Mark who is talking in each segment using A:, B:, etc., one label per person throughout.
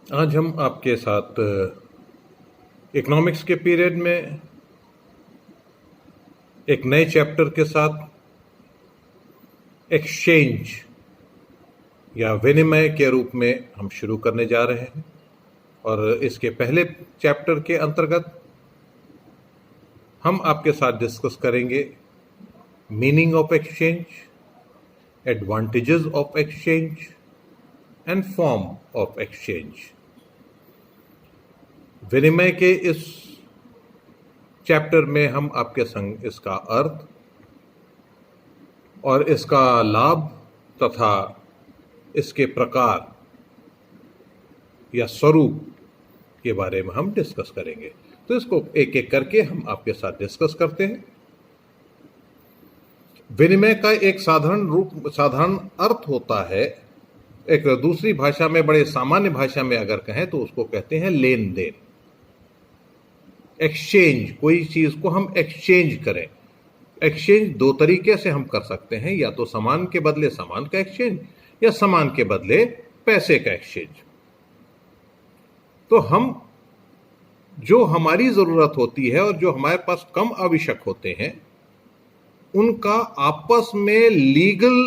A: आज हम आपके साथ इकोनॉमिक्स के पीरियड में एक नए चैप्टर के साथ एक्सचेंज या विनिमय के रूप में हम शुरू करने जा रहे हैं। और इसके पहले चैप्टर के अंतर्गत हम आपके साथ डिस्कस करेंगे meaning of exchange, advantages of exchange and form of exchange. विनिमय के इस चैप्टर में हम आपके संग इसका अर्थ और इसका लाभ तथा इसके प्रकार या स्वरूप के बारे में हम डिस्कस करेंगे। तो इसको एक एक करके हम आपके साथ डिस्कस करते हैं। विनिमय का एक साधारण अर्थ होता है, एक दूसरी भाषा में, बड़े सामान्य भाषा में अगर कहें तो उसको कहते हैं लेन देन। एक्सचेंज, कोई चीज को हम एक्सचेंज करें। एक्सचेंज दो तरीके से हम कर सकते हैं, या तो सामान के बदले सामान का एक्सचेंज या सामान के बदले पैसे का एक्सचेंज। तो हम जो हमारी जरूरत होती है और जो हमारे पास कम आवश्यक होते हैं उनका आपस में लीगल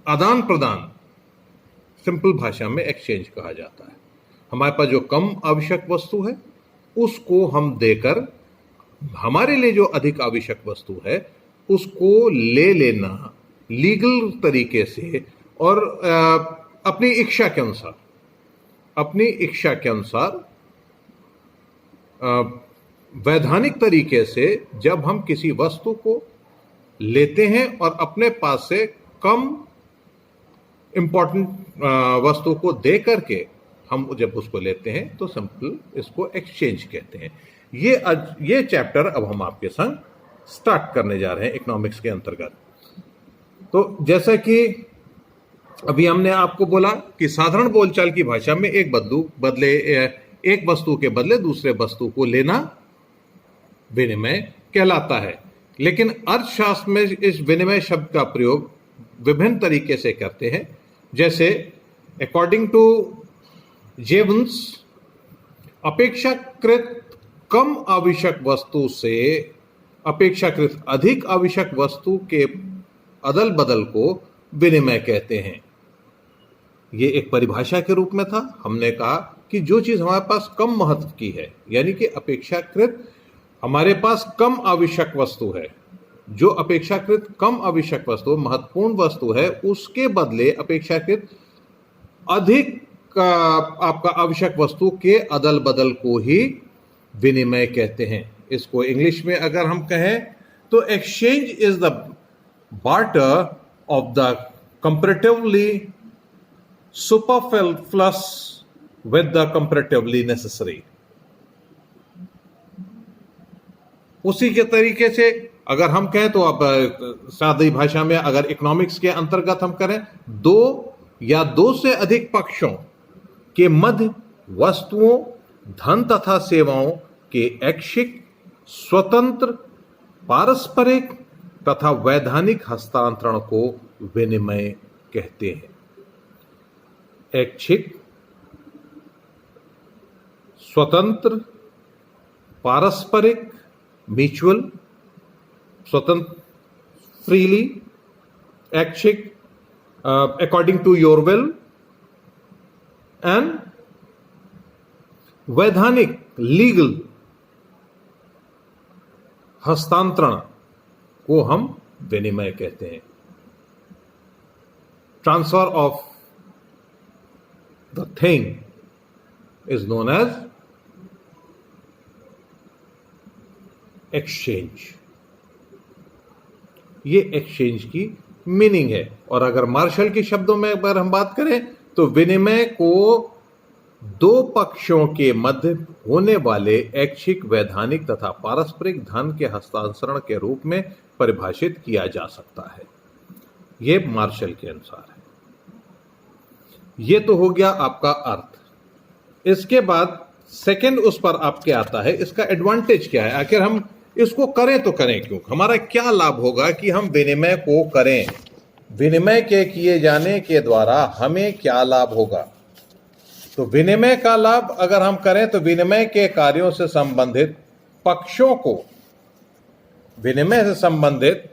A: आदान प्रदान, सिंपल भाषा में एक्सचेंज कहा जाता है। हमारे पास जो कम आवश्यक वस्तु है उसको हम देकर हमारे लिए जो अधिक आवश्यक वस्तु है उसको ले लेना लीगल तरीके से और अपनी इच्छा के अनुसार वैधानिक तरीके से जब हम किसी वस्तु को लेते हैं और अपने पास से कम इंपॉर्टेंट वस्तु को दे करके हम जब उसको लेते हैं तो सिंपल इसको एक्सचेंज कहते हैं। ये चैप्टर अब हम आपके संग स्टार्ट करने जा रहे हैं इकोनॉमिक्स के अंतर्गत। तो जैसा कि अभी हमने आपको बोला कि साधारण बोलचाल की भाषा में एक वस्तु के बदले दूसरे वस्तु को लेना विनिमय कहलाता है। लेकिन अर्थशास्त्र में इस विनिमय शब्द का प्रयोग विभिन्न तरीके से करते हैं। जैसे अकॉर्डिंग टू जेवंस, अपेक्षाकृत कम आवश्यक वस्तु से अपेक्षाकृत अधिक आवश्यक वस्तु के अदल बदल को विनिमय कहते हैं। ये एक परिभाषा के रूप में था। हमने कहा कि जो चीज हमारे पास कम महत्व की है, यानी कि अपेक्षाकृत हमारे पास कम आवश्यक वस्तु है, जो अपेक्षाकृत कम आवश्यक वस्तु, महत्वपूर्ण वस्तु है, उसके बदले अपेक्षाकृत अधिक आपका आवश्यक वस्तु के अदल बदल को ही विनिमय कहते हैं। इसको इंग्लिश में अगर हम कहें तो exchange is the barter of the comparatively superfluous with the comparatively necessary. उसी के तरीके से अगर हम कहें तो अब सादी भाषा में अगर इकोनॉमिक्स के अंतर्गत हम करें, दो या दो से अधिक पक्षों के मध्य वस्तुओं, धन तथा सेवाओं के ऐच्छिक, स्वतंत्र, पारस्परिक तथा वैधानिक हस्तांतरण को विनिमय कहते हैं। ऐच्छिक, स्वतंत्र, पारस्परिक, म्यूचुअल, स्वतंत्र, फ्रीली, ऐच्छिक, according to your will, and वैधानिक, लीगल हस्तांतरण को हम विनिमय कहते हैं। Transfer of the thing is known as exchange. ये एक्सचेंज की मीनिंग है। और अगर मार्शल के शब्दों में अगर हम बात करें तो विनिमय को दो पक्षों के मध्य होने वाले ऐच्छिक, वैधानिक तथा पारस्परिक धन के हस्तांतरण के रूप में परिभाषित किया जा सकता है। यह मार्शल के अनुसार है। यह तो हो गया आपका अर्थ। इसके बाद सेकंड उस पर आपके आता है इसका एडवांटेज क्या है। आखिर हम इसको करें तो करें क्यों, हमारा क्या लाभ होगा कि हम विनिमय को करें। विनिमय के किए जाने के द्वारा हमें क्या लाभ होगा। तो विनिमय का लाभ अगर हम करें तो विनिमय के कार्यों से संबंधित पक्षों को, विनिमय से संबंधित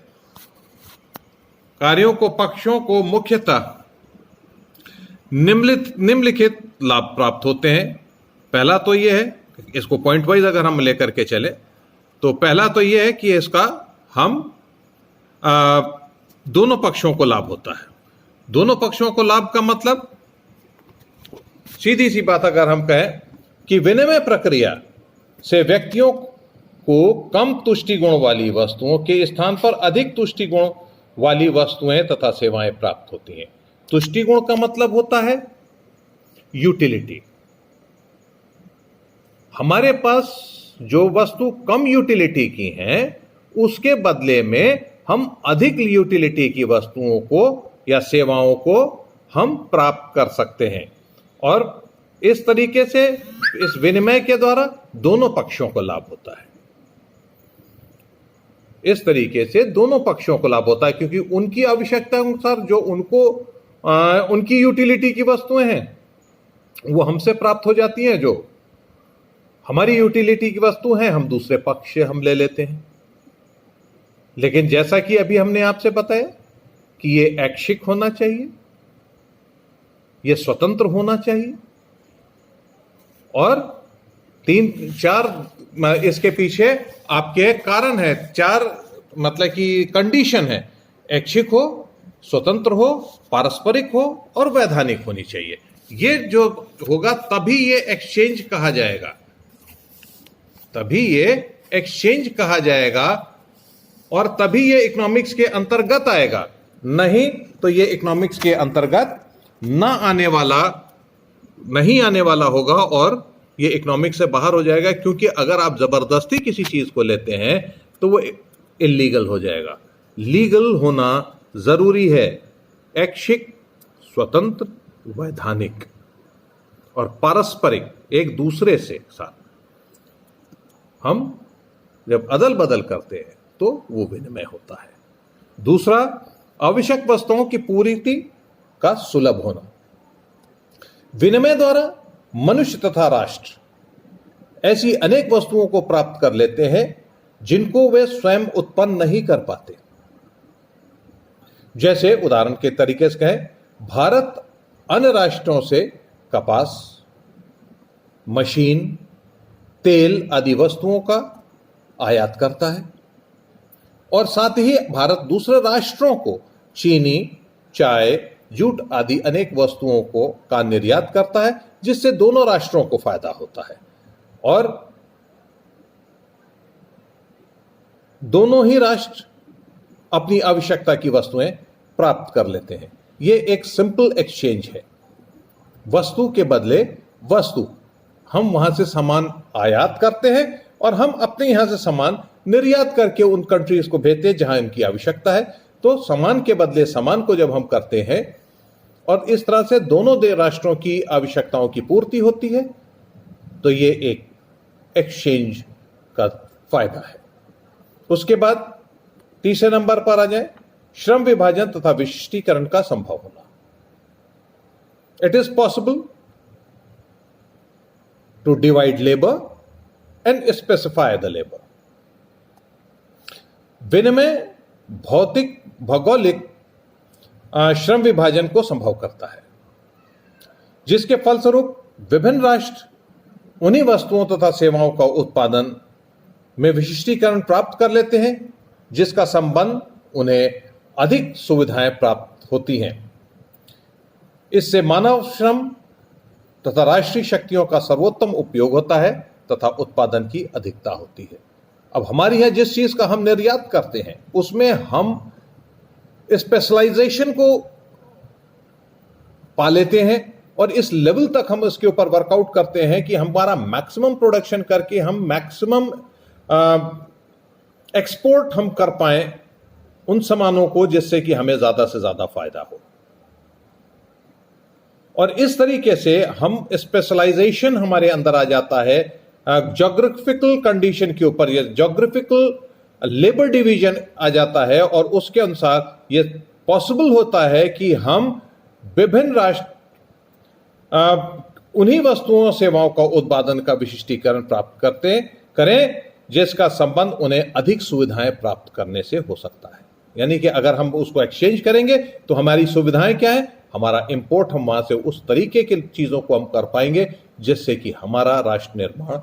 A: कार्यों को, पक्षों को मुख्यतः निम्नलिखित लाभ प्राप्त होते हैं। पहला तो यह है, इसको पॉइंट वाइज अगर हम लेकर के चले तो पहला तो यह है कि इसका हम दोनों पक्षों को लाभ होता है। दोनों पक्षों को लाभ का मतलब, सीधी सी बात अगर हम कहें कि विनिमय प्रक्रिया से व्यक्तियों को कम तुष्टि गुण वाली वस्तुओं के स्थान पर अधिक तुष्टि गुण वाली वस्तुएं तथा सेवाएं प्राप्त होती हैं। तुष्टि गुण का मतलब होता है यूटिलिटी। हमारे पास जो वस्तु कम यूटिलिटी की हैं, उसके बदले में हम अधिक यूटिलिटी की वस्तुओं को या सेवाओं को हम प्राप्त कर सकते हैं। और इस तरीके से इस विनिमय के द्वारा दोनों पक्षों को लाभ होता है। इस तरीके से दोनों पक्षों को लाभ होता है, क्योंकि उनकी आवश्यकता अनुसार जो उनकी यूटिलिटी की वस्तुएं हैं वो हमसे प्राप्त हो जाती हैं, जो हमारी यूटिलिटी की वस्तु हैं हम दूसरे पक्ष से हम ले लेते हैं। लेकिन जैसा कि अभी हमने आपसे बताया कि ये ऐच्छिक होना चाहिए, ये स्वतंत्र होना चाहिए, और 3-4 इसके पीछे आपके कारण है, 4 मतलब कि कंडीशन है। ऐच्छिक हो, स्वतंत्र हो, पारस्परिक हो और वैधानिक होनी चाहिए। ये जो होगा तभी ये एक्सचेंज कहा जाएगा, तभी ये एक्सचेंज कहा जाएगा, और तभी ये इकोनॉमिक्स के अंतर्गत आएगा। नहीं तो ये इकोनॉमिक्स के अंतर्गत नहीं आने वाला होगा और ये इकोनॉमिक्स से बाहर हो जाएगा। क्योंकि अगर आप जबरदस्ती किसी चीज को लेते हैं तो वो इलीगल हो जाएगा। लीगल होना जरूरी है। ऐच्छिक, स्वतंत्र, वैधानिक और पारस्परिक, एक दूसरे से साथ हम जब अदल बदल करते हैं तो वो विनिमय होता है। दूसरा, आवश्यक वस्तुओं की पूर्ति का सुलभ होना। विनिमय द्वारा मनुष्य तथा राष्ट्र ऐसी अनेक वस्तुओं को प्राप्त कर लेते हैं जिनको वे स्वयं उत्पन्न नहीं कर पाते। जैसे उदाहरण के तरीके से कहें, भारत अन्य राष्ट्रों से कपास, मशीन, तेल आदि वस्तुओं का आयात करता है, और साथ ही भारत दूसरे राष्ट्रों को चीनी, चाय, जूट आदि अनेक वस्तुओं का निर्यात करता है, जिससे दोनों राष्ट्रों को फायदा होता है और दोनों ही राष्ट्र अपनी आवश्यकता की वस्तुएं प्राप्त कर लेते हैं। यह एक सिंपल एक्सचेंज है। वस्तु के बदले वस्तु, हम वहां से सामान आयात करते हैं और हम अपने यहां से सामान निर्यात करके उन कंट्रीज को भेजते हैं जहां इनकी आवश्यकता है। तो सामान के बदले सामान को जब हम करते हैं और इस तरह से दोनों राष्ट्रों की आवश्यकताओं की पूर्ति होती है, तो ये एक एक्सचेंज का फायदा है। उसके बाद तीसरे नंबर पर आ जाए, श्रम विभाजन तथा विशिष्टीकरण का संभव होना। It is possible to divide labour and specify the labour. विनिमय भौतिक भौगोलिक श्रम विभाजन को संभव करता है, जिसके फलस्वरूप विभिन्न राष्ट्र उन्हीं वस्तुओं तथा सेवाओं का उत्पादन में विशिष्टीकरण प्राप्त कर लेते हैं, जिसका संबंध उन्हें अधिक सुविधाएं प्राप्त होती हैं। इससे मानव श्रम तथा राष्ट्रीय शक्तियों का सर्वोत्तम उपयोग होता है तथा उत्पादन की अधिकता होती है। अब हमारी यहां जिस चीज का हम निर्यात करते हैं उसमें हम स्पेशलाइजेशन को पा लेते हैं और इस लेवल तक हम इसके ऊपर वर्कआउट करते हैं कि हमारा मैक्सिमम प्रोडक्शन करके हम मैक्सिमम एक्सपोर्ट हम कर पाए उन सामानों को, जिससे कि हमें ज्यादा से ज्यादा फायदा हो। और इस तरीके से हम स्पेशलाइजेशन हमारे अंदर आ जाता है ज्योग्राफिकल कंडीशन के ऊपर, या ज्योग्राफिकल लेबर डिवीजन आ जाता है और उसके अनुसार ये पॉसिबल होता है कि हम विभिन्न राष्ट्र उन्हीं वस्तुओं और सेवाओं का उत्पादन का विशिष्टीकरण प्राप्त करें जिसका संबंध उन्हें अधिक सुविधाएं प्राप्त करने से हो सकता है। यानी कि अगर हम उसको एक्सचेंज करेंगे तो हमारी सुविधाएं क्या है, हमारा इंपोर्ट हम वहां से उस तरीके की चीजों को हम कर पाएंगे जिससे कि हमारा राष्ट्र निर्माण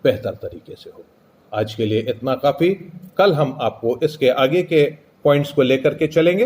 A: बेहतर तरीके से हो। आज के लिए इतना काफी। कल हम आपको इसके आगे के पॉइंट्स को लेकर के चलेंगे।